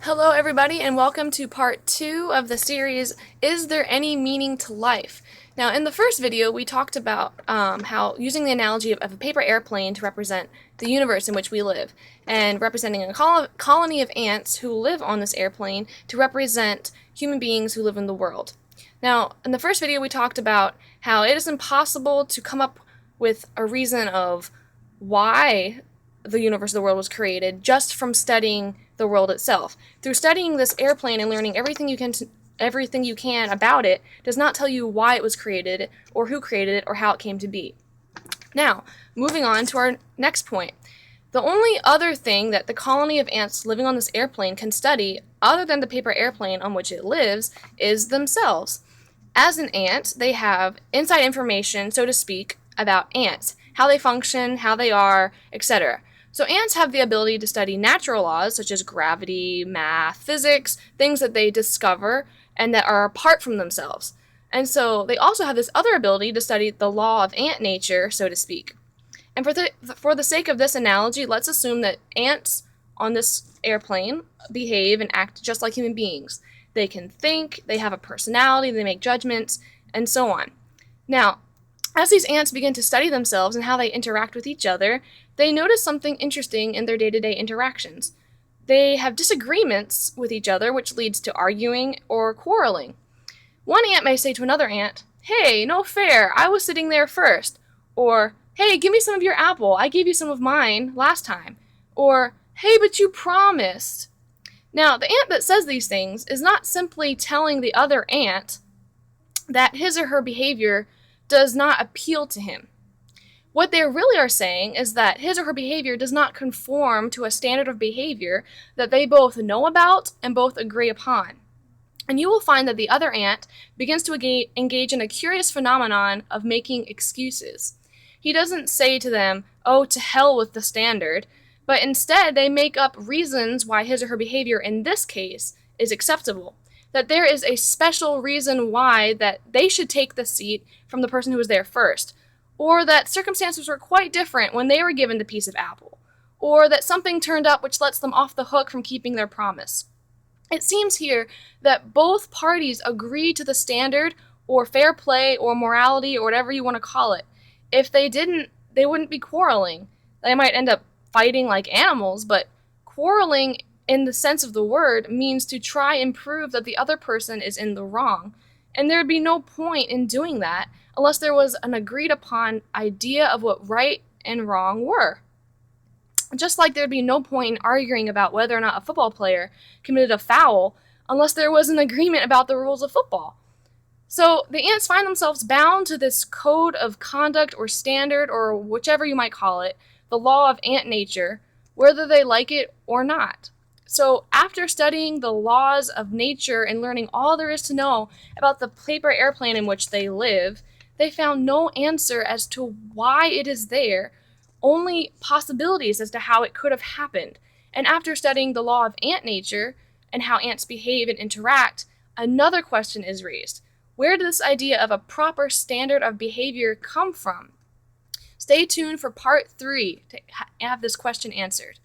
Hello, everybody, and welcome to part 2 of the series, Is There Any Meaning to Life? Now, in the first video, we talked about how using the analogy of a paper airplane to represent the universe in which we live, and representing a colony of ants who live on this airplane to represent human beings who live in the world. Now, in the first video, we talked about how it is impossible to come up with a reason of why the universe of the world was created just from studying the world itself. Through studying this airplane and learning everything you can about it does not tell you why it was created, or who created it, or how it came to be. Now, moving on to our next point. The only other thing that the colony of ants living on this airplane can study, other than the paper airplane on which it lives, is themselves. As an ant, they have inside information, so to speak, about ants, how they function, how they are, etc. So ants have the ability to study natural laws such as gravity, math, physics, things that they discover and that are apart from themselves. And so they also have this other ability to study the law of ant nature, so to speak. And for the sake of this analogy, let's assume that ants on this airplane behave and act just like human beings. They can think, they have a personality, they make judgments, and so on. Now, as these ants begin to study themselves and how they interact with each other, they notice something interesting in their day-to-day interactions. They have disagreements with each other, which leads to arguing or quarreling. One ant may say to another ant, "Hey, no fair, I was sitting there first." Or, "Hey, give me some of your apple, I gave you some of mine last time." Or, "Hey, but you promised." Now, the ant that says these things is not simply telling the other ant that his or her behavior does not appeal to him. What they really are saying is that his or her behavior does not conform to a standard of behavior that they both know about and both agree upon. And you will find that the other ant begins to engage in a curious phenomenon of making excuses. He doesn't say to them, "Oh, to hell with the standard," but instead they make up reasons why his or her behavior in this case is acceptable. That there is a special reason why that they should take the seat from the person who was there first, or that circumstances were quite different when they were given the piece of apple, or that something turned up which lets them off the hook from keeping their promise. It seems here that both parties agree to the standard, or fair play, or morality, or whatever you want to call it. If they didn't, they wouldn't be quarreling. They might end up fighting like animals, but quarreling in the sense of the word means to try and prove that the other person is in the wrong. And there would be no point in doing that unless there was an agreed upon idea of what right and wrong were. Just like there'd be no point in arguing about whether or not a football player committed a foul unless there was an agreement about the rules of football. So the ants find themselves bound to this code of conduct or standard, or whichever you might call it, the law of ant nature, whether they like it or not. So after studying the laws of nature and learning all there is to know about the paper airplane in which they live, they found no answer as to why it is there, only possibilities as to how it could have happened. And after studying the law of ant nature and how ants behave and interact, another question is raised. Where did this idea of a proper standard of behavior come from? Stay tuned for part 3 to have this question answered.